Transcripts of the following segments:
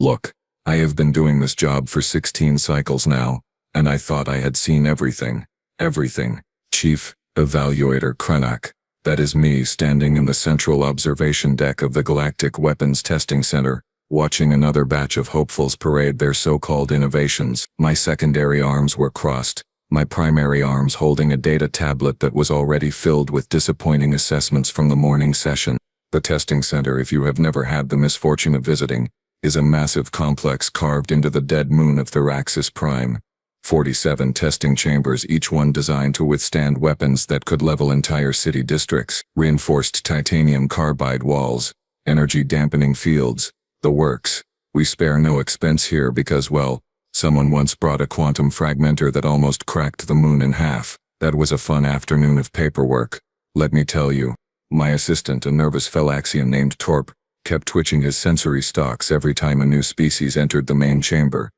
Look, I have been doing this job for 16 cycles now, and I thought I had seen everything. Everything. Chief Evaluator Krenak. That is me standing in the central observation deck of the Galactic Weapons Testing Center, watching another batch of hopefuls parade their so-called innovations. My secondary arms were crossed, my primary arms holding a data tablet that was already filled with disappointing assessments from the morning session. The testing center, if you have never had the misfortune of visiting, is a massive complex carved into the dead moon of Theraxis Prime. 47 testing chambers, each one designed to withstand weapons that could level entire city districts, reinforced titanium carbide walls, energy-dampening fields, the works. We spare no expense here because, well, someone once brought a quantum fragmenter that almost cracked the moon in half. That was a fun afternoon of paperwork. Let me tell you. My assistant, a nervous Phylaxian named Torp, kept twitching his sensory stalks every time a new species entered the main chamber.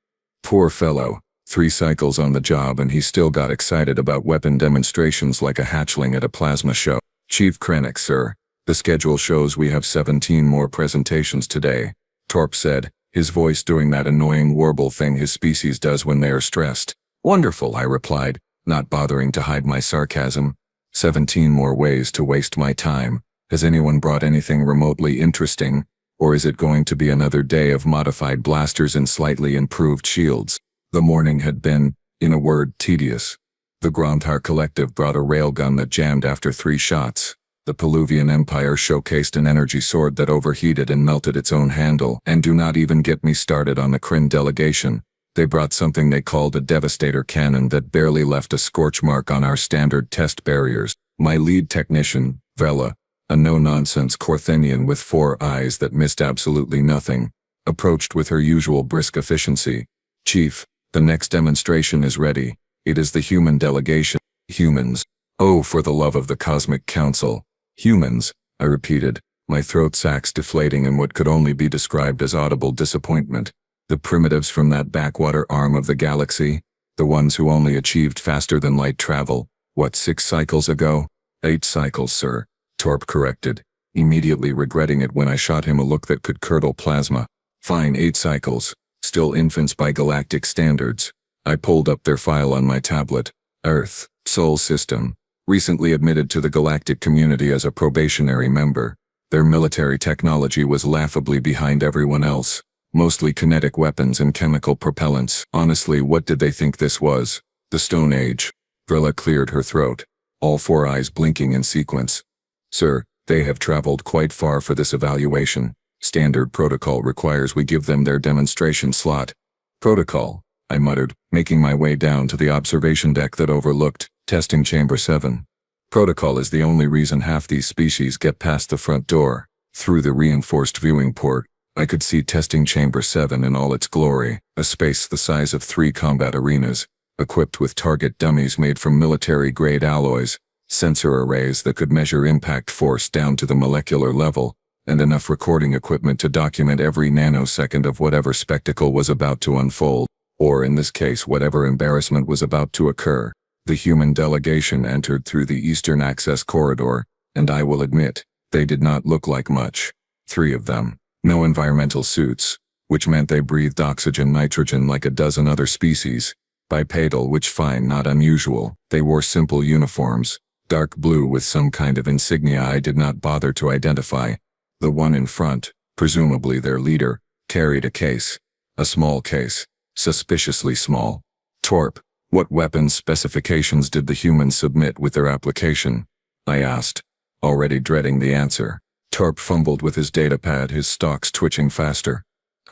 Poor fellow. 3 cycles on the job and he still got excited about weapon demonstrations like a hatchling at a plasma show. Chief Krenak, sir. The schedule shows we have 17 more presentations today, Torp said, his voice doing that annoying warble thing his species does when they are stressed. Wonderful, I replied, not bothering to hide my sarcasm. 17 more ways to waste my time. Has anyone brought anything remotely interesting? Or is it going to be another day of modified blasters and slightly improved shields? The morning had been, in a word, tedious. The Gromtar Collective brought a railgun that jammed after 3 shots. The Peluvian Empire showcased an energy sword that overheated and melted its own handle. And do not even get me started on the Kryn delegation. They brought something they called a devastator cannon that barely left a scorch mark on our standard test barriers. My lead technician, Vela, a no-nonsense Corthenian with 4 eyes that missed absolutely nothing, approached with her usual brisk efficiency. Chief, the next demonstration is ready. It is the human delegation. Humans. Oh, for the love of the Cosmic Council. Humans, I repeated, my throat sacs deflating in what could only be described as audible disappointment. The primitives from that backwater arm of the galaxy, the ones who only achieved faster than light travel, 6 cycles ago? 8 cycles, sir, Torp corrected, immediately regretting it when I shot him a look that could curdle plasma. Fine, 8 cycles. Still infants by galactic standards. I pulled up their file on my tablet. Earth, Sol System. Recently admitted to the galactic community as a probationary member. Their military technology was laughably behind everyone else. Mostly kinetic weapons and chemical propellants. Honestly, what did they think this was? The Stone Age. Vrilla cleared her throat, all 4 eyes blinking in sequence. Sir, they have traveled quite far for this evaluation. Standard protocol requires we give them their demonstration slot. Protocol, I muttered, making my way down to the observation deck that overlooked Testing Chamber 7. Protocol is the only reason half these species get past the front door. Through the reinforced viewing port, I could see Testing Chamber 7 in all its glory, a space the size of 3 combat arenas, equipped with target dummies made from military-grade alloys, sensor arrays that could measure impact force down to the molecular level, and enough recording equipment to document every nanosecond of whatever spectacle was about to unfold, or in this case whatever embarrassment was about to occur. The human delegation entered through the eastern access corridor, and I will admit, they did not look like much. 3 of them. No environmental suits, which meant they breathed oxygen nitrogen like a dozen other species. Bipedal, which fine, not unusual. They wore simple uniforms, dark blue with some kind of insignia I did not bother to identify. The one in front, presumably their leader, carried a case. A small case. Suspiciously small. Torp, what weapons specifications did the humans submit with their application? I asked, already dreading the answer. Torp fumbled with his datapad, his stalks twitching faster.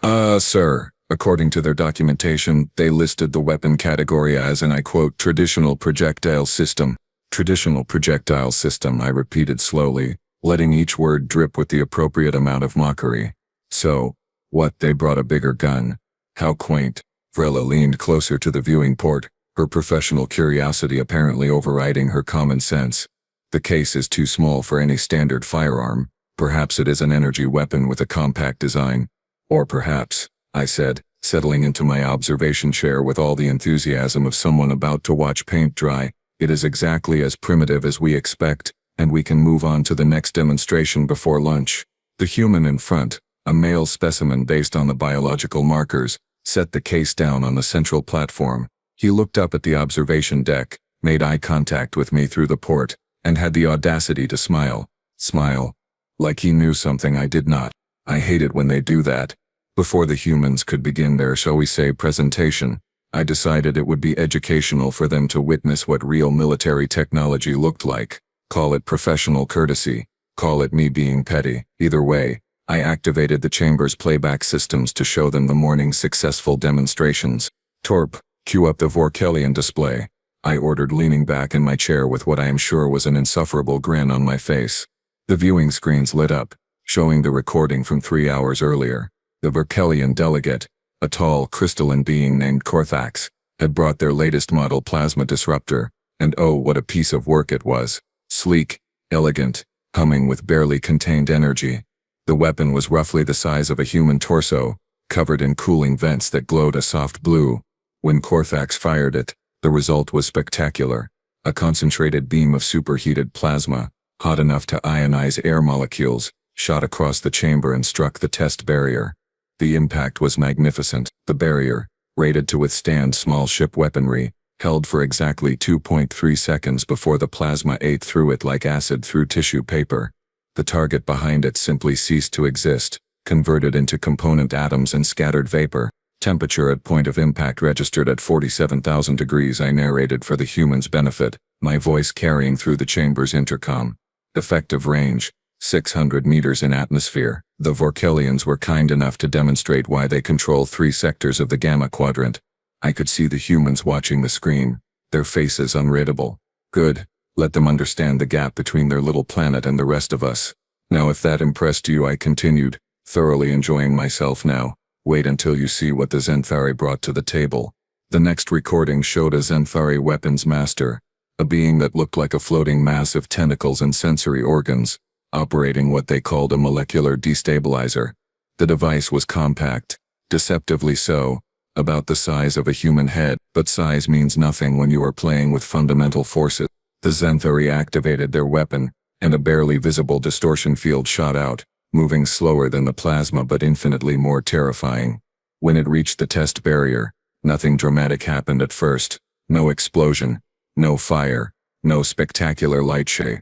Sir, according to their documentation, they listed the weapon category as, and I quote, traditional projectile system. Traditional projectile system, I repeated slowly, letting each word drip with the appropriate amount of mockery. So, what, they brought a bigger gun? How quaint. Vrilla leaned closer to the viewing port, her professional curiosity apparently overriding her common sense. The case is too small for any standard firearm. Perhaps it is an energy weapon with a compact design. Or perhaps, I said, settling into my observation chair with all the enthusiasm of someone about to watch paint dry, it is exactly as primitive as we expect, and we can move on to the next demonstration before lunch. The human in front, a male specimen based on the biological markers, set the case down on the central platform. He looked up at the observation deck, made eye contact with me through the port, and had the audacity to smile. Smile. Like he knew something I did not. I hate it when they do that. Before the humans could begin their, shall we say, presentation, I decided it would be educational for them to witness what real military technology looked like. Call it professional courtesy. Call it me being petty. Either way, I activated the chamber's playback systems to show them the morning's successful demonstrations. Torp, cue up the Vorkelian display, I ordered, leaning back in my chair with what I am sure was an insufferable grin on my face. The viewing screens lit up, showing the recording from 3 hours earlier. The Vorkelian delegate, a tall, crystalline being named Korthax, had brought their latest model plasma disruptor, and oh, what a piece of work it was. Sleek, elegant, humming with barely contained energy. The weapon was roughly the size of a human torso, covered in cooling vents that glowed a soft blue. When Korthax fired it, the result was spectacular. A concentrated beam of superheated plasma, hot enough to ionize air molecules, shot across the chamber and struck the test barrier. The impact was magnificent. The barrier, rated to withstand small ship weaponry, held for exactly 2.3 seconds before the plasma ate through it like acid through tissue paper. The target behind it simply ceased to exist, converted into component atoms and scattered vapor. Temperature at point of impact registered at 47,000 degrees. I narrated for the humans' benefit, my voice carrying through the chamber's intercom. Effective range, 600 meters in atmosphere. The Vorkelians were kind enough to demonstrate why they control 3 sectors of the Gamma Quadrant. I could see the humans watching the screen, their faces unreadable. Good, let them understand the gap between their little planet and the rest of us. Now if that impressed you, I continued, thoroughly enjoying myself now. Wait until you see what the Zenthari brought to the table. The next recording showed a Zenthari weapons master, a being that looked like a floating mass of tentacles and sensory organs, operating what they called a molecular destabilizer. The device was compact, deceptively so, about the size of a human head, but size means nothing when you are playing with fundamental forces. The Zenthari activated their weapon, and a barely visible distortion field shot out, moving slower than the plasma but infinitely more terrifying. When it reached the test barrier, nothing dramatic happened at first. No explosion, no fire, no spectacular light show.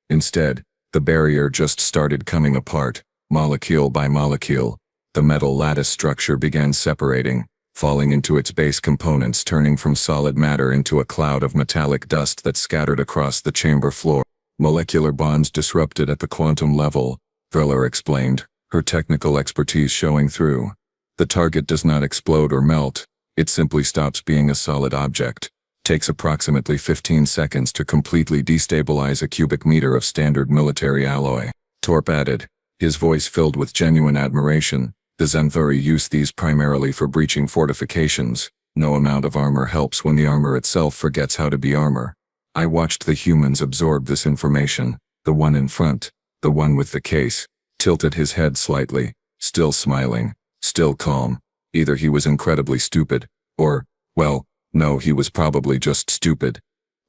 Instead, the barrier just started coming apart, molecule by molecule. The metal lattice structure began separating, falling into its base components, turning from solid matter into a cloud of metallic dust that scattered across the chamber floor. Molecular bonds disrupted at the quantum level, Veller explained, her technical expertise showing through. The target does not explode or melt, it simply stops being a solid object. Takes approximately 15 seconds to completely destabilize a cubic meter of standard military alloy. Torp added, his voice filled with genuine admiration. The Zenthari use these primarily for breaching fortifications. No amount of armor helps when the armor itself forgets how to be armor. I watched the humans absorb this information. The one in front, the one with the case, tilted his head slightly, still smiling, still calm. Either he was incredibly stupid, or, well, no, he was probably just stupid.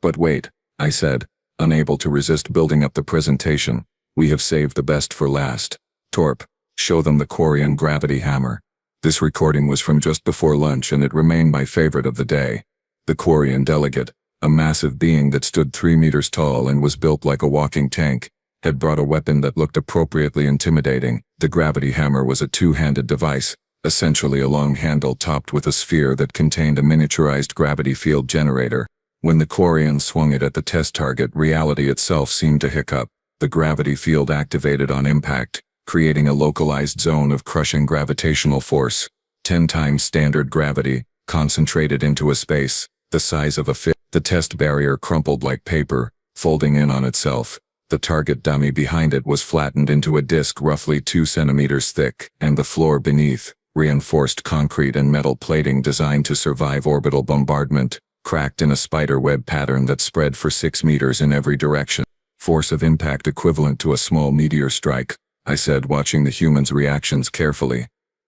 But wait, I said, unable to resist building up the presentation. We have saved the best for last. Torp, show them the Quarian gravity hammer. This recording was from just before lunch and it remained my favorite of the day. The Quarian delegate, a massive being that stood 3 meters tall and was built like a walking tank, had brought a weapon that looked appropriately intimidating. The gravity hammer was a 2-handed device, essentially a long handle topped with a sphere that contained a miniaturized gravity field generator. When the Quarian swung it at the test target, reality itself seemed to hiccup. The gravity field activated on impact, creating a localized zone of crushing gravitational force, 10 times standard gravity, concentrated into a space the size of a fist. The test barrier crumpled like paper, folding in on itself. The target dummy behind it was flattened into a disc roughly 2 centimeters thick, and the floor beneath, reinforced concrete and metal plating designed to survive orbital bombardment, cracked in a spider web pattern that spread for 6 meters in every direction. Force of impact equivalent to a small meteor strike, I said, watching the humans' reactions carefully.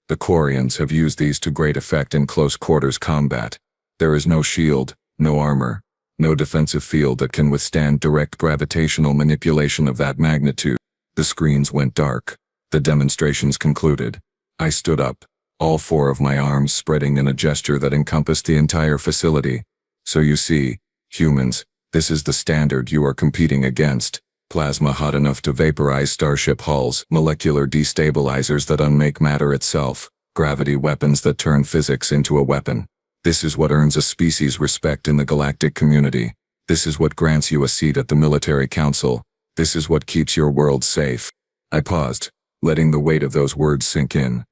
The Quarians have used these to great effect in close quarters combat. There is no shield, no armor, no defensive field that can withstand direct gravitational manipulation of that magnitude. The screens went dark. The demonstrations concluded. I stood up, all four of my arms spreading in a gesture that encompassed the entire facility. So you see, humans, this is the standard you are competing against. Plasma hot enough to vaporize starship hulls, molecular destabilizers that unmake matter itself, gravity weapons that turn physics into a weapon. This is what earns a species respect in the galactic community. This is what grants you a seat at the military council. This is what keeps your world safe. I paused, letting the weight of those words sink in.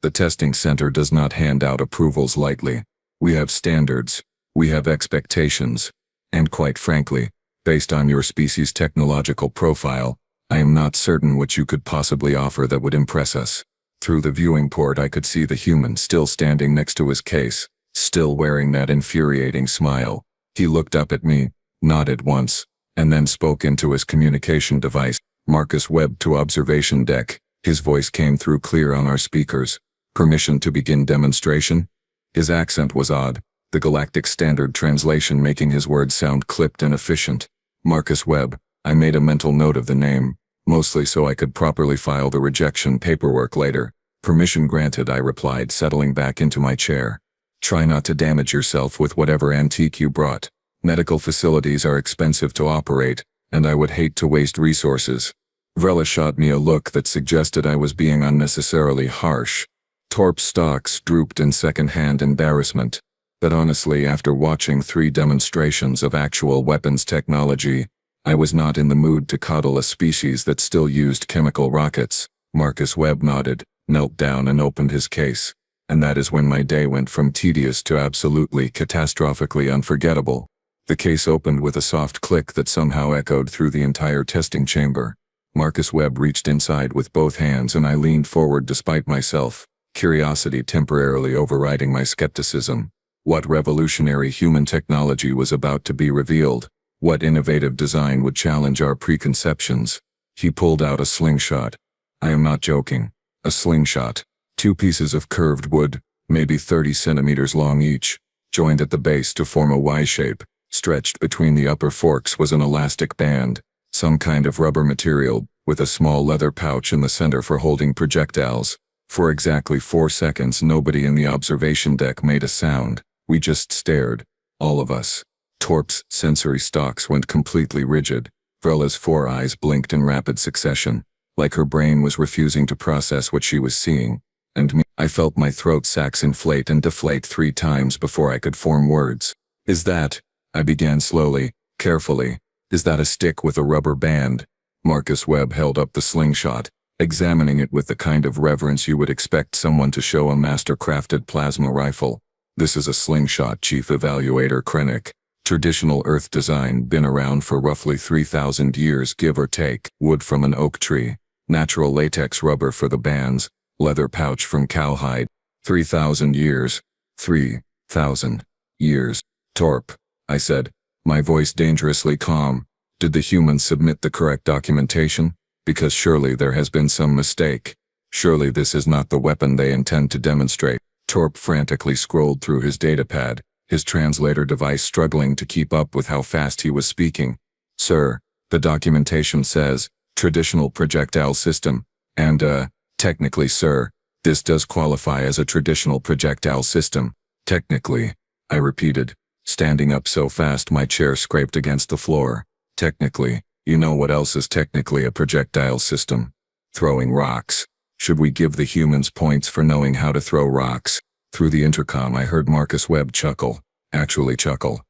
The testing center does not hand out approvals lightly. We have standards. We have expectations. And quite frankly, based on your species' technological profile, I am not certain what you could possibly offer that would impress us. Through the viewing port I could see the human still standing next to his case, still wearing that infuriating smile. He looked up at me, nodded once, and then spoke into his communication device. Marcus Webb to observation deck. His voice came through clear on our speakers. Permission to begin demonstration? His accent was odd, the galactic standard translation making his words sound clipped and efficient. Marcus Webb. I made a mental note of the name, mostly so I could properly file the rejection paperwork later. Permission granted, I replied, settling back into my chair. Try not to damage yourself with whatever antique you brought. Medical facilities are expensive to operate, and I would hate to waste resources. Vrella shot me a look that suggested I was being unnecessarily harsh. Torp's stocks drooped in second-hand embarrassment. But honestly, after watching 3 demonstrations of actual weapons technology, I was not in the mood to coddle a species that still used chemical rockets. Marcus Webb nodded, knelt down and opened his case. And that is when my day went from tedious to absolutely catastrophically unforgettable. The case opened with a soft click that somehow echoed through the entire testing chamber. Marcus Webb reached inside with both hands and I leaned forward despite myself, curiosity temporarily overriding my skepticism. What revolutionary human technology was about to be revealed? What innovative design would challenge our preconceptions? He pulled out a slingshot. I am not joking. A slingshot. 2 pieces of curved wood, maybe 30 centimeters long each, joined at the base to form a Y shape. Stretched between the upper forks was an elastic band, some kind of rubber material, with a small leather pouch in the center for holding projectiles. For exactly 4 seconds nobody in the observation deck made a sound. We just stared, all of us. Torp's sensory stalks went completely rigid. Vrella's 4 eyes blinked in rapid succession, like her brain was refusing to process what she was seeing. And me, I felt my throat sacs inflate and deflate 3 times before I could form words. Is that, I began slowly, carefully, is that a stick with a rubber band? Marcus Webb held up the slingshot, examining it with the kind of reverence you would expect someone to show a master-crafted plasma rifle. This is a slingshot, Chief Evaluator Krennic. Traditional Earth design, been around for roughly 3,000 years give or take. Wood from an oak tree. Natural latex rubber for the bands. Leather pouch from cowhide. 3,000 years. 3,000 years. Torp, I said, my voice dangerously calm. Did the humans submit the correct documentation? Because surely there has been some mistake. Surely this is not the weapon they intend to demonstrate. Torp frantically scrolled through his datapad, his translator device struggling to keep up with how fast he was speaking. Sir, the documentation says, traditional projectile system, and, technically, sir, this does qualify as a traditional projectile system. Technically, I repeated, standing up so fast my chair scraped against the floor. Technically, you know what else is technically a projectile system? Throwing rocks. Should we give the humans points for knowing how to throw rocks? Through the intercom I heard Marcus Webb chuckle. Actually chuckle.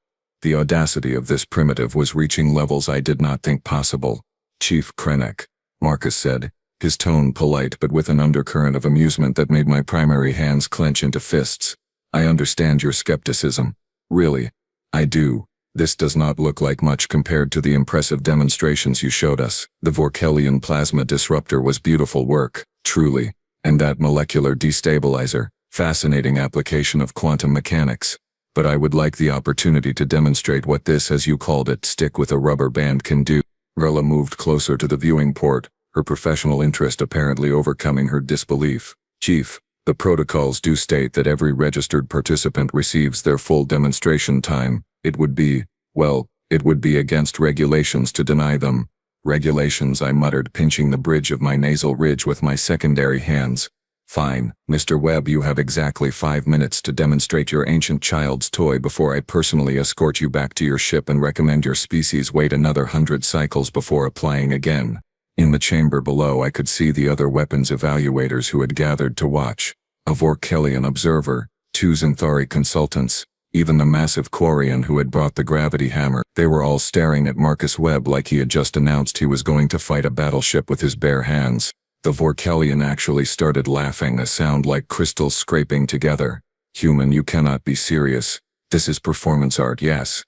The audacity of this primitive was reaching levels I did not think possible. Chief Krennic, Marcus said, his tone polite but with an undercurrent of amusement that made my primary hands clench into fists. I understand your skepticism. Really. I do. This does not look like much compared to the impressive demonstrations you showed us. The Vorkelian plasma disruptor was beautiful work, truly. And that molecular destabilizer, fascinating application of quantum mechanics. But I would like the opportunity to demonstrate what this, as you called it, stick with a rubber band can do. Vrella moved closer to the viewing port, her professional interest apparently overcoming her disbelief. Chief, the protocols do state that every registered participant receives their full demonstration time. It would be against regulations to deny them. Regulations, I muttered, pinching the bridge of my nasal ridge with my secondary hands. Fine, Mr. Webb, you have exactly 5 minutes to demonstrate your ancient child's toy before I personally escort you back to your ship and recommend your species wait another 100 cycles before applying again. In the chamber below I could see the other weapons evaluators who had gathered to watch. A Vorkelian observer, 2 Xanthari consultants, even the massive Quarian who had brought the gravity hammer. They were all staring at Marcus Webb like he had just announced he was going to fight a battleship with his bare hands. The Vorkelian actually started laughing, a sound like crystals scraping together. Human, you cannot be serious. This is performance art, yes.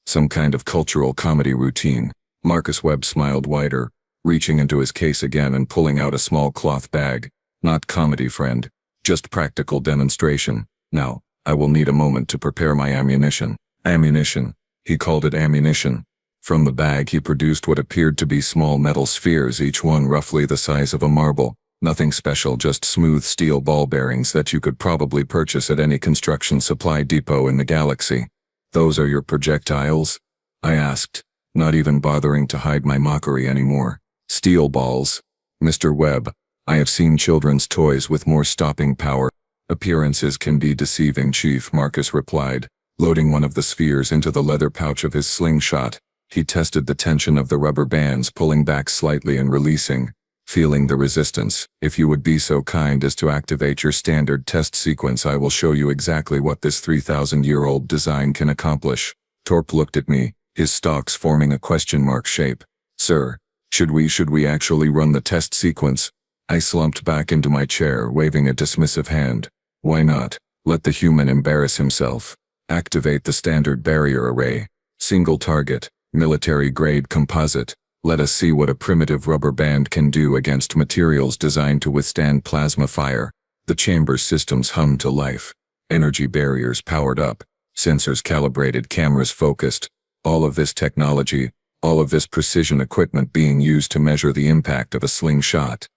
Some kind of cultural comedy routine. Marcus Webb smiled wider, reaching into his case again and pulling out a small cloth bag. Not comedy, friend. Just practical demonstration. Now, I will need a moment to prepare my ammunition. Ammunition. He called it ammunition. From the bag he produced what appeared to be small metal spheres, each one roughly the size of a marble. Nothing special, just smooth steel ball bearings that you could probably purchase at any construction supply depot in the galaxy. Those are your projectiles? I asked, not even bothering to hide my mockery anymore. Steel balls. Mr. Webb, I have seen children's toys with more stopping power. Appearances can be deceiving, Chief, Marcus replied, loading one of the spheres into the leather pouch of his slingshot. He tested the tension of the rubber bands, pulling back slightly and releasing, feeling the resistance. If you would be so kind as to activate your standard test sequence, I will show you exactly what this 3,000-year-old design can accomplish. Torp looked at me, his stalks forming a question mark shape. Sir, should we actually run the test sequence? I slumped back into my chair, waving a dismissive hand. Why not? Let the human embarrass himself. Activate the standard barrier array. Single target, military-grade composite. Let us see what a primitive rubber band can do against materials designed to withstand plasma fire. The chamber's systems hummed to life. Energy barriers powered up, sensors calibrated, cameras focused. All of this technology, all of this precision equipment being used to measure the impact of a slingshot.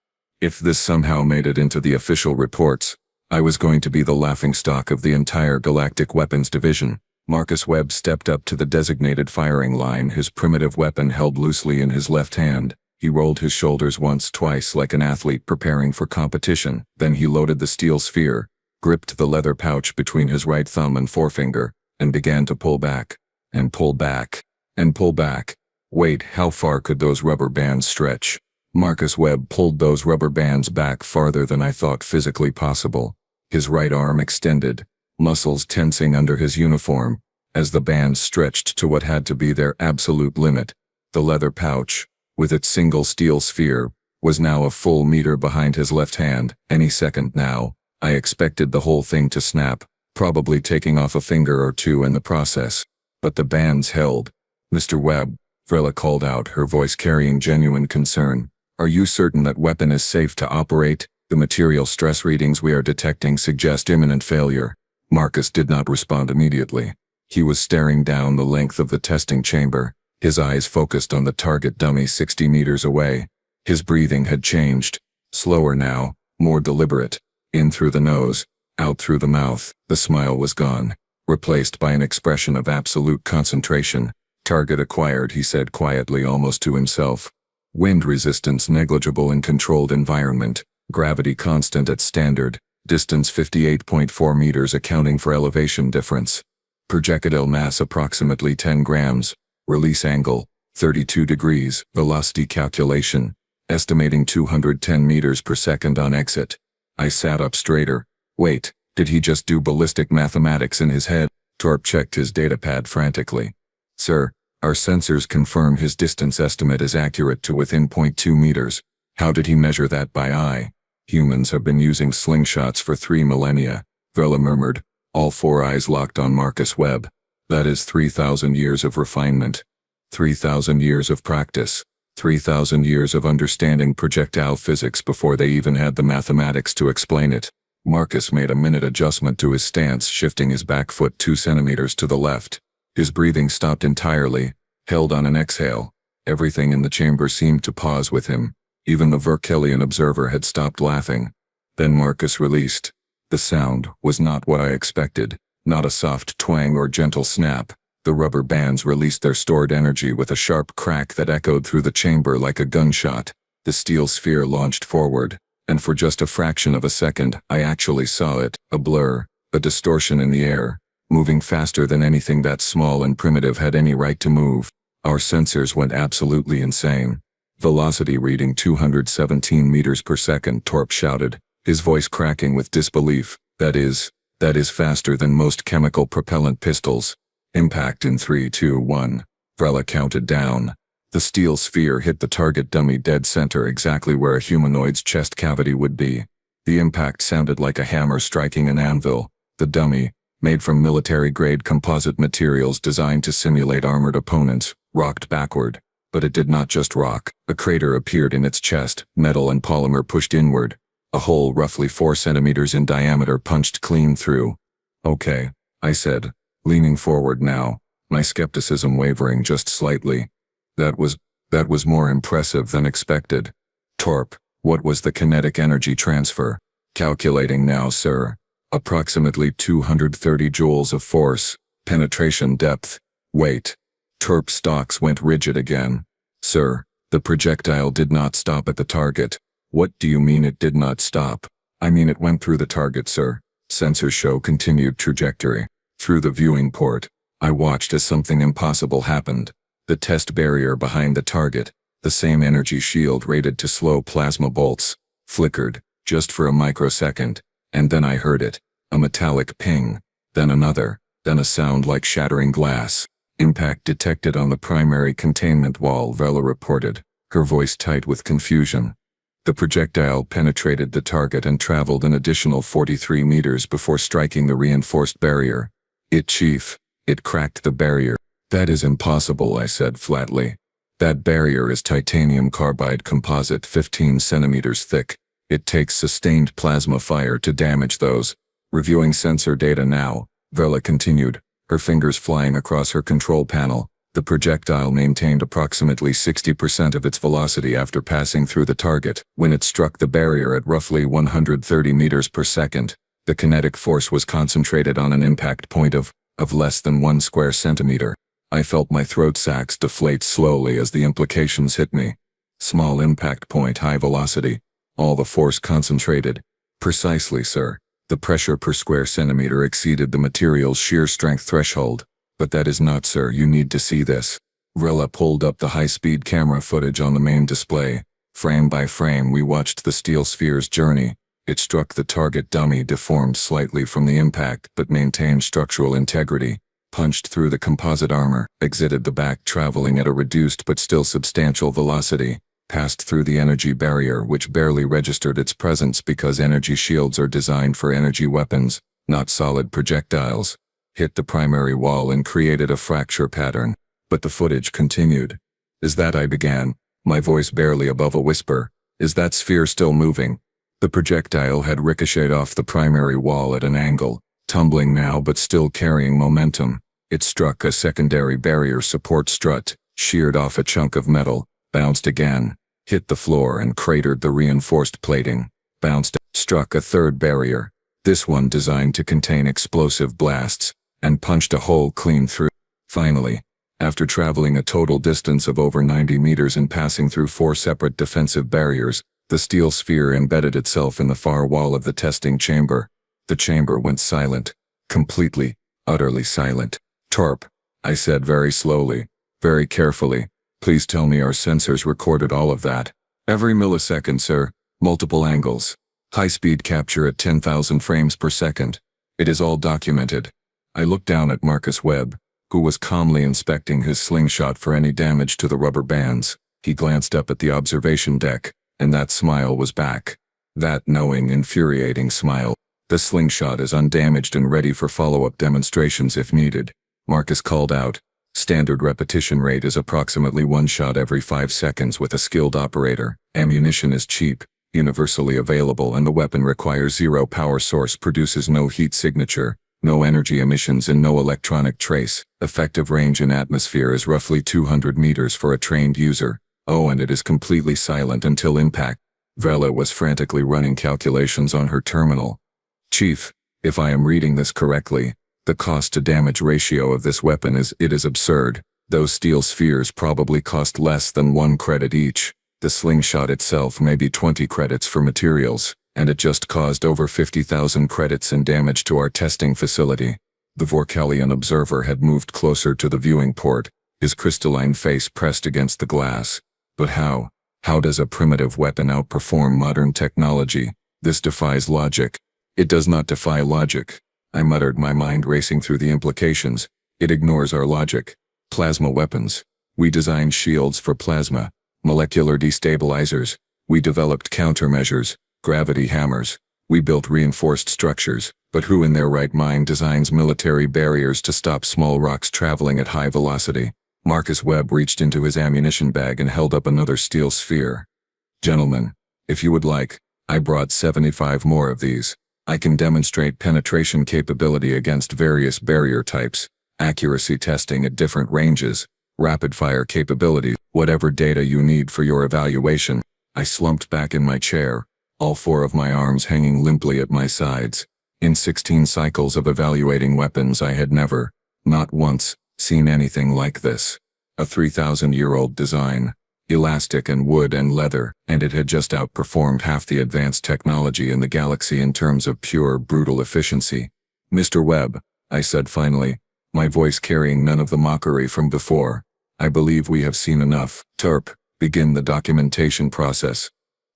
If this somehow made it into the official reports, I was going to be the laughingstock of the entire Galactic Weapons Division. Marcus Webb stepped up to the designated firing line, his primitive weapon held loosely in his left hand. He rolled his shoulders once, twice, like an athlete preparing for competition. Then he loaded the steel sphere, gripped the leather pouch between his right thumb and forefinger, and began to pull back, and pull back, and pull back. Wait, how far could those rubber bands stretch? Marcus Webb pulled those rubber bands back farther than I thought physically possible. His right arm extended, muscles tensing under his uniform, as the bands stretched to what had to be their absolute limit. The leather pouch, with its single steel sphere, was now a full meter behind his left hand. Any second now, I expected the whole thing to snap, probably taking off a finger or two in the process. But the bands held. Mr. Webb, Vrilla called out, her voice carrying genuine concern. Are you certain that weapon is safe to operate? The material stress readings we are detecting suggest imminent failure. Marcus did not respond immediately. He was staring down the length of the testing chamber, his eyes focused on the target dummy 60 meters away. His breathing had changed. Slower now, more deliberate. In through the nose, out through the mouth. The smile was gone, replaced by an expression of absolute concentration. Target acquired, he said quietly, almost to himself. Wind resistance negligible in controlled environment. Gravity constant at standard. Distance 58.4 meters accounting for elevation difference. Projectile mass approximately 10 grams. Release angle, 32 degrees. Velocity calculation, estimating 210 meters per second on exit. I sat up straighter. Wait, did he just do ballistic mathematics in his head? Torp checked his datapad frantically. Sir, our sensors confirm his distance estimate is accurate to within 0.2 meters. How did he measure that by eye? Humans have been using slingshots for 3 millennia, Vrilla murmured, all 4 eyes locked on Marcus Webb. That is 3,000 years of refinement. 3,000 years of practice. 3,000 years of understanding projectile physics before they even had the mathematics to explain it. Marcus made a minute adjustment to his stance, shifting his back foot 2 centimeters to the left. His breathing stopped entirely, held on an exhale. Everything in the chamber seemed to pause with him. Even the Vorkelian observer had stopped laughing. Then Marcus released. The sound was not what I expected, not a soft twang or gentle snap. The rubber bands released their stored energy with a sharp crack that echoed through the chamber like a gunshot. The steel sphere launched forward, and for just a fraction of a second, I actually saw it, a blur, a distortion in the air, moving faster than anything that small and primitive had any right to move. Our sensors went absolutely insane. Velocity reading 217 meters per second, Torp shouted, his voice cracking with disbelief. That is faster than most chemical propellant pistols. Impact in 3, 2, 1. Vrella counted down. The steel sphere hit the target dummy dead center, exactly where a humanoid's chest cavity would be. The impact sounded like a hammer striking an anvil. The dummy, made from military-grade composite materials designed to simulate armored opponents, rocked backward. But it did not just rock. A crater appeared in its chest, metal and polymer pushed inward. A hole roughly 4 centimeters in diameter punched clean through. Okay, I said, leaning forward now, my skepticism wavering just slightly. That was more impressive than expected. Torp, what was the kinetic energy transfer? Calculating now, sir. Approximately 230 joules of force, penetration depth, weight. Torp's stalks went rigid again. Sir, the projectile did not stop at the target. What do you mean it did not stop? I mean it went through the target, sir. Sensors show continued trajectory. Through the viewing port, I watched as something impossible happened. The test barrier behind the target, the same energy shield rated to slow plasma bolts, flickered, just for a microsecond, and then I heard it. A metallic ping, then another, then a sound like shattering glass. Impact detected on the primary containment wall, Vrella reported, her voice tight with confusion. The projectile penetrated the target and traveled an additional 43 meters before striking the reinforced barrier. It cracked the barrier. That is impossible, I said flatly. That barrier is titanium carbide composite 15 centimeters thick. It takes sustained plasma fire to damage those. Reviewing sensor data now, Vrella continued, her fingers flying across her control panel. The projectile maintained approximately 60% of its velocity after passing through the target. When it struck the barrier at roughly 130 meters per second, the kinetic force was concentrated on an impact point of less than 1 square centimeter. I felt my throat sacs deflate slowly as the implications hit me. Small impact point, high velocity. All the force concentrated. Precisely, sir. The pressure per square centimeter exceeded the material's shear strength threshold. But that is not, sir, you need to see this. Vrella pulled up the high-speed camera footage on the main display. Frame by frame we watched the steel sphere's journey. It struck the target dummy, deformed slightly from the impact but maintained structural integrity. Punched through the composite armor, exited the back traveling at a reduced but still substantial velocity. Passed through the energy barrier which barely registered its presence because energy shields are designed for energy weapons, not solid projectiles. Hit the primary wall and created a fracture pattern. But the footage continued. Is that, I began, my voice barely above a whisper. Is that sphere still moving? The projectile had ricocheted off the primary wall at an angle, tumbling now but still carrying momentum. It struck a secondary barrier support strut, sheared off a chunk of metal, bounced again, hit the floor and cratered the reinforced plating, bounced, struck a third barrier, this one designed to contain explosive blasts, and punched a hole clean through. Finally, after traveling a total distance of over 90 meters and passing through 4 separate defensive barriers, the steel sphere embedded itself in the far wall of the testing chamber. The chamber went silent, completely, utterly silent. Torp, I said very slowly, very carefully, please tell me our sensors recorded all of that. Every millisecond, sir, multiple angles. High-speed capture at 10,000 frames per second. It is all documented. I looked down at Marcus Webb, who was calmly inspecting his slingshot for any damage to the rubber bands. He glanced up at the observation deck, and that smile was back. That knowing, infuriating smile. The slingshot is undamaged and ready for follow-up demonstrations if needed. Marcus called out. Standard repetition rate is approximately 1 shot every 5 seconds with a skilled operator. Ammunition is cheap, universally available, and the weapon requires 0 power source, produces no heat signature, no energy emissions, and no electronic trace. Effective range in atmosphere is roughly 200 meters for a trained user. Oh, and it is completely silent until impact. Vrella was frantically running calculations on her terminal. Chief, if I am reading this correctly, The cost-to-damage ratio of this weapon is absurd. Those steel spheres probably cost less than 1 credit each. The slingshot itself may be 20 credits for materials, and it just caused over 50,000 credits in damage to our testing facility. The Vorkelian observer had moved closer to the viewing port, his crystalline face pressed against the glass. But how? How does a primitive weapon outperform modern technology? This defies logic. It does not defy logic. I muttered, my mind racing through the implications. It ignores our logic. Plasma weapons. We designed shields for plasma. Molecular destabilizers. We developed countermeasures. Gravity hammers. We built reinforced structures. But who in their right mind designs military barriers to stop small rocks traveling at high velocity? Marcus Webb reached into his ammunition bag and held up another steel sphere. Gentlemen, if you would like, I brought 75 more of these. I can demonstrate penetration capability against various barrier types, accuracy testing at different ranges, rapid-fire capability, whatever data you need for your evaluation. I slumped back in my chair, all 4 of my arms hanging limply at my sides. In 16 cycles of evaluating weapons, I had never, not once, seen anything like this. A 3,000-year-old design, elastic and wood and leather, and it had just outperformed half the advanced technology in the galaxy in terms of pure, brutal efficiency. Mr. Webb, I said finally, my voice carrying none of the mockery from before, I believe we have seen enough. Terp, begin the documentation process.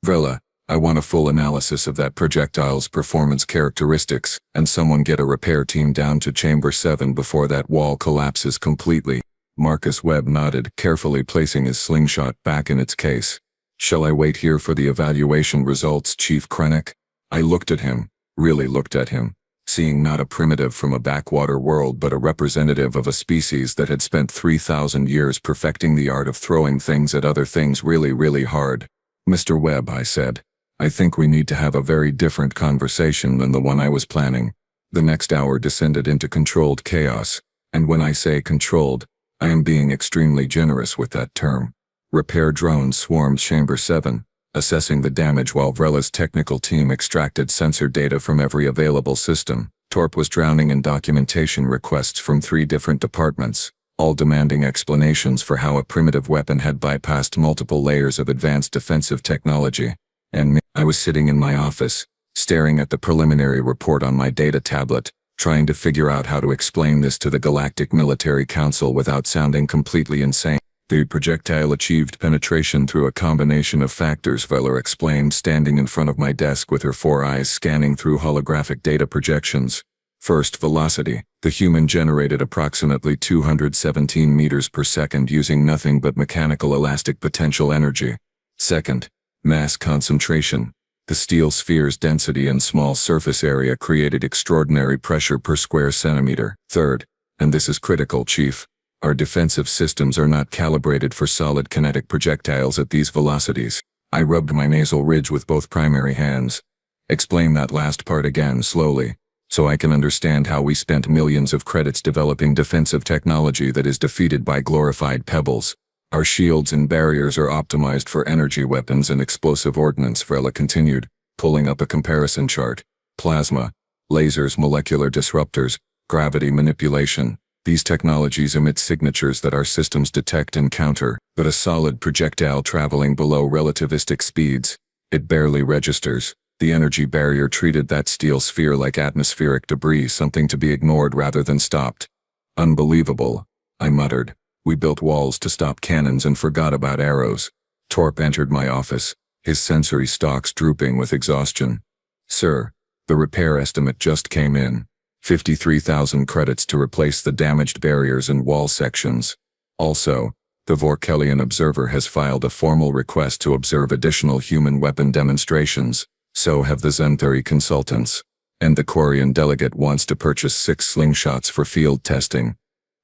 Vrella, I want a full analysis of that projectile's performance characteristics, and someone get a repair team down to Chamber 7 before that wall collapses completely. Marcus Webb nodded, carefully placing his slingshot back in its case. Shall I wait here for the evaluation results, Chief Krennic? I looked at him, really looked at him, seeing not a primitive from a backwater world but a representative of a species that had spent 3,000 years perfecting the art of throwing things at other things really, really hard. Mr. Webb, I said, I think we need to have a very different conversation than the one I was planning. The next hour descended into controlled chaos, and when I say controlled, I am being extremely generous with that term. Repair drones swarmed Chamber 7, assessing the damage while Vrella's technical team extracted sensor data from every available system. Torp was drowning in documentation requests from 3 different departments, all demanding explanations for how a primitive weapon had bypassed multiple layers of advanced defensive technology. And me, I was sitting in my office, staring at the preliminary report on my data tablet, trying to figure out how to explain this to the Galactic Military Council without sounding completely insane. The projectile achieved penetration through a combination of factors, Veller explained, standing in front of my desk with her 4 eyes scanning through holographic data projections. First, velocity. The human generated approximately 217 meters per second using nothing but mechanical elastic potential energy. Second, mass concentration. The steel sphere's density and small surface area created extraordinary pressure per square centimeter. Third, and this is critical, Chief, our defensive systems are not calibrated for solid kinetic projectiles at these velocities. I rubbed my nasal ridge with both primary hands. Explain that last part again, slowly, so I can understand how we spent millions of credits developing defensive technology that is defeated by glorified pebbles. Our shields and barriers are optimized for energy weapons and explosive ordnance, Vrella continued, pulling up a comparison chart. Plasma, lasers, molecular disruptors, gravity manipulation. These technologies emit signatures that our systems detect and counter, but a solid projectile traveling below relativistic speeds, it barely registers. The energy barrier treated that steel sphere like atmospheric debris, something to be ignored rather than stopped. Unbelievable, I muttered. We built walls to stop cannons and forgot about arrows. Torp entered my office, his sensory stalks drooping with exhaustion. Sir, the repair estimate just came in. 53,000 credits to replace the damaged barriers and wall sections. Also, the Vorkelian observer has filed a formal request to observe additional human weapon demonstrations. So have the Zenthari consultants. And the Quarian delegate wants to purchase 6 slingshots for field testing.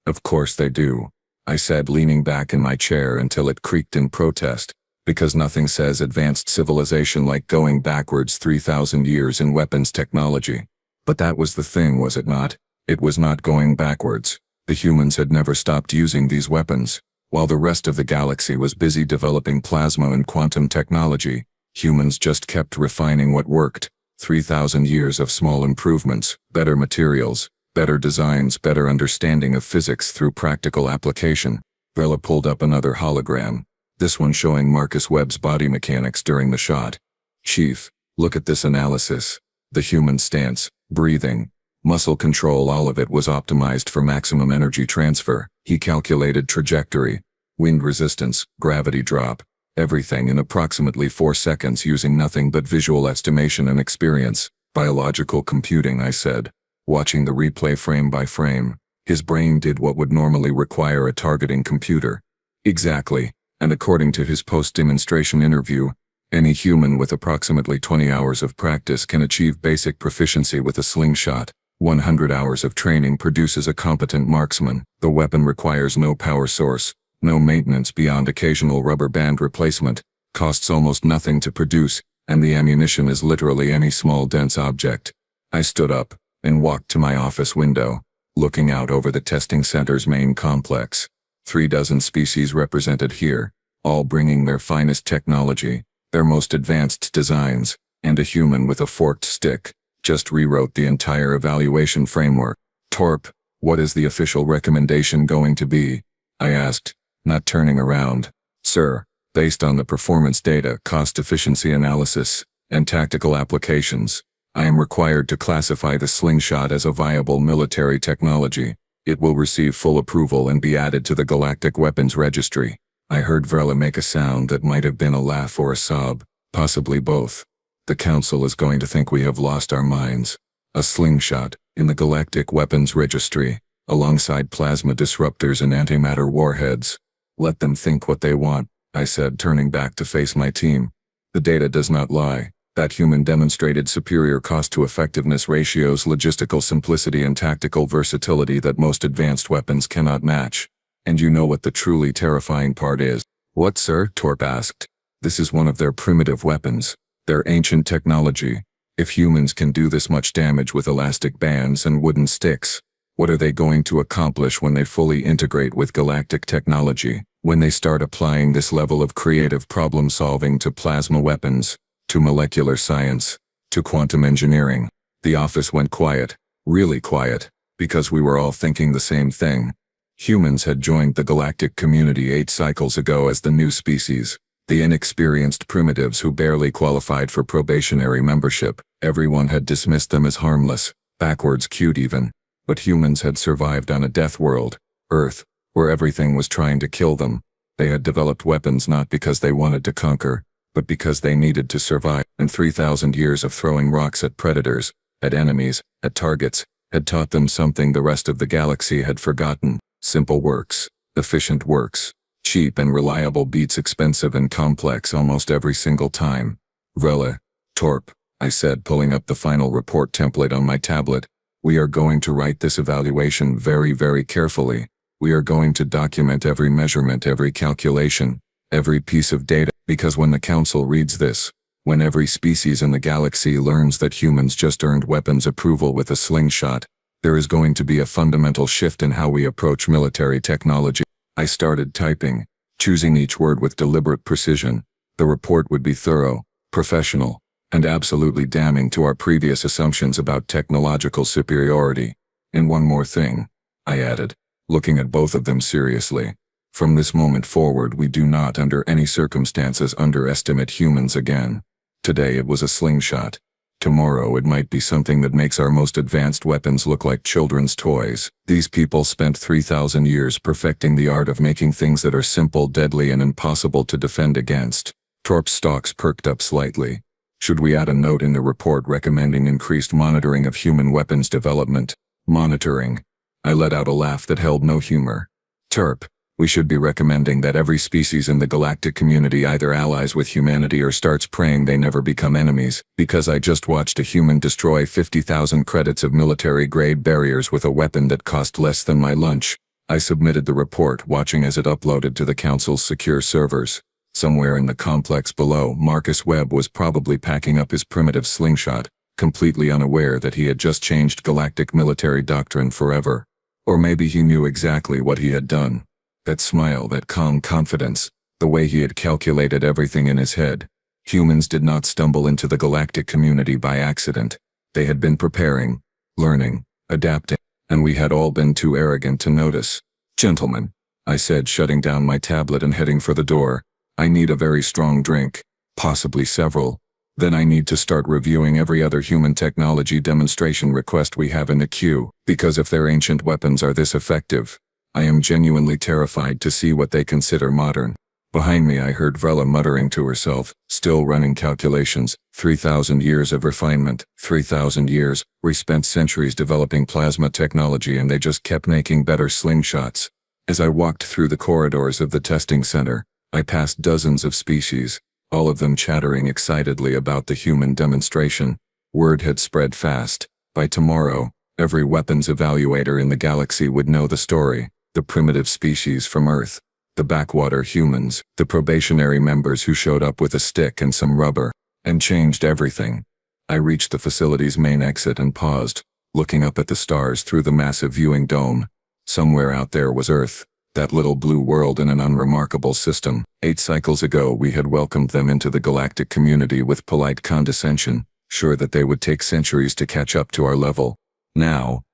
Of course they do, I said, leaning back in my chair until it creaked in protest, because nothing says advanced civilization like going backwards 3,000 years in weapons technology. But that was the thing, was it not? It was not going backwards. The humans had never stopped using these weapons. While the rest of the galaxy was busy developing plasma and quantum technology, humans just kept refining what worked. 3,000 years of small improvements, better materials, Better designs, better understanding of physics through practical application. Vela pulled up another hologram, this one showing Marcus Webb's body mechanics during the shot. Chief, look at this analysis. The human stance, breathing, muscle control, all of it was optimized for maximum energy transfer. He calculated trajectory, wind resistance, gravity drop, everything in approximately 4 seconds using nothing but visual estimation and experience. Biological computing, I said, watching the replay frame by frame. His brain did what would normally require a targeting computer. Exactly, and according to his post-demonstration interview, any human with approximately 20 hours of practice can achieve basic proficiency with a slingshot. 100 hours of training produces a competent marksman. The weapon requires no power source, no maintenance beyond occasional rubber band replacement, costs almost nothing to produce, and the ammunition is literally any small dense object. I stood up and walked to my office window, looking out over the testing center's main complex. 36 species represented here, all bringing their finest technology, their most advanced designs, and a human with a forked stick just rewrote the entire evaluation framework. Torp, what is the official recommendation going to be? I asked, not turning around. Sir, based on the performance data, cost efficiency analysis, and tactical applications, I am required to classify the slingshot as a viable military technology. It will receive full approval and be added to the Galactic Weapons Registry. I heard Vrela make a sound that might have been a laugh or a sob, possibly both. The Council is going to think we have lost our minds. A slingshot, in the Galactic Weapons Registry, alongside plasma disruptors and antimatter warheads. Let them think what they want, I said, turning back to face my team. The data does not lie. That human demonstrated superior cost-to-effectiveness ratios, logistical simplicity, and tactical versatility that most advanced weapons cannot match. And you know what the truly terrifying part is? What, sir? Torp asked. This is one of their primitive weapons. Their ancient technology. If humans can do this much damage with elastic bands and wooden sticks, what are they going to accomplish when they fully integrate with galactic technology? When they start applying this level of creative problem-solving to plasma weapons, to molecular science, to quantum engineering? The office went quiet, really quiet, because we were all thinking the same thing. Humans had joined the galactic community 8 cycles ago as the new species, the inexperienced primitives who barely qualified for probationary membership. Everyone had dismissed them as harmless, backwards cute even. But humans had survived on a death world, Earth, where everything was trying to kill them. They had developed weapons not because they wanted to conquer, but because they needed to survive. And 3,000 years of throwing rocks at predators, at enemies, at targets, had taught them something the rest of the galaxy had forgotten. Simple works, efficient works, cheap and reliable beats expensive and complex almost every single time. Vrela, Torp, I said, pulling up the final report template on my tablet. We are going to write this evaluation very, very carefully. We are going to document every measurement, every calculation, every piece of data, because when the Council reads this, when every species in the galaxy learns that humans just earned weapons approval with a slingshot, there is going to be a fundamental shift in how we approach military technology. I started typing, choosing each word with deliberate precision. The report would be thorough, professional, and absolutely damning to our previous assumptions about technological superiority. And one more thing, I added, looking at both of them seriously. From this moment forward, we do not under any circumstances underestimate humans again. Today it was a slingshot. Tomorrow it might be something that makes our most advanced weapons look like children's toys. These people spent 3,000 years perfecting the art of making things that are simple, deadly, and impossible to defend against. Torp's stalks perked up slightly. Should we add a note in the report recommending increased monitoring of human weapons development? Monitoring. I let out a laugh that held no humor. Torp, we should be recommending that every species in the galactic community either allies with humanity or starts praying they never become enemies, because I just watched a human destroy 50,000 credits of military-grade barriers with a weapon that cost less than my lunch. I submitted the report, watching as it uploaded to the Council's secure servers. Somewhere in the complex below, Marcus Webb was probably packing up his primitive slingshot, completely unaware that he had just changed galactic military doctrine forever. Or maybe he knew exactly what he had done. That smile, that calm confidence, the way he had calculated everything in his head. Humans did not stumble into the galactic community by accident. They had been preparing, learning, adapting. and we had all been too arrogant to notice. "Gentlemen," I said, shutting down my tablet and heading for the door, "I need a very strong drink, possibly several. Then I need to start reviewing every other human technology demonstration request we have in the queue, because if their ancient weapons are this effective, I am genuinely terrified to see what they consider modern." Behind me I heard Vrella muttering to herself, still running calculations. 3,000 years of refinement, 3,000 years. We spent centuries developing plasma technology and they just kept making better slingshots. As I walked through the corridors of the testing center, I passed dozens of species, all of them chattering excitedly about the human demonstration. Word had spread fast. By tomorrow, every weapons evaluator in the galaxy would know the story. The primitive species from Earth, the backwater humans, the probationary members who showed up with a stick and some rubber, and changed everything. I reached the facility's main exit and paused, looking up at the stars through the massive viewing dome. Somewhere out there was Earth, that little blue world in an unremarkable system. 8 cycles ago we had welcomed them into the galactic community with polite condescension, sure that they would take centuries to catch up to our level. Now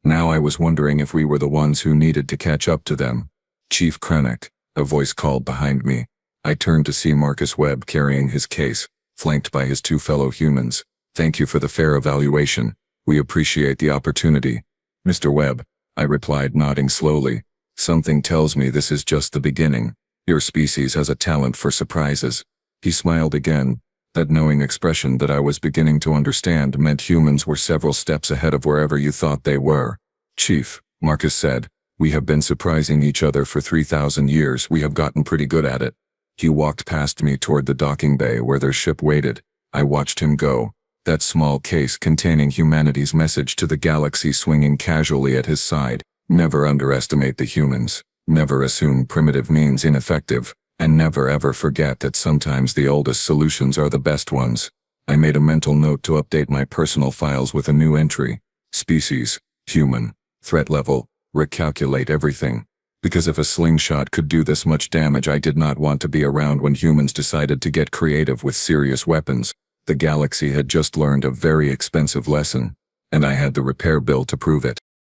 I was wondering if we were the ones who needed to catch up to them. "Chief Krennic," a voice called behind me. I turned to see Marcus Webb carrying his case, flanked by his 2 fellow humans. "Thank you for the fair evaluation. We appreciate the opportunity." "Mr. Webb," I replied, nodding slowly. "Something tells me this is just the beginning. Your species has a talent for surprises." He smiled again. That knowing expression that I was beginning to understand meant humans were several steps ahead of wherever you thought they were. "Chief," Marcus said, "we have been surprising each other for 3,000 years. We have gotten pretty good at it." He walked past me toward the docking bay where their ship waited. I watched him go, that small case containing humanity's message to the galaxy swinging casually at his side. Never underestimate the humans. Never assume primitive means ineffective. And never ever forget that sometimes the oldest solutions are the best ones. I made a mental note to update my personal files with a new entry. Species, human, threat level, recalculate everything. Because if a slingshot could do this much damage, I did not want to be around when humans decided to get creative with serious weapons. The galaxy had just learned a very expensive lesson, and I had the repair bill to prove it.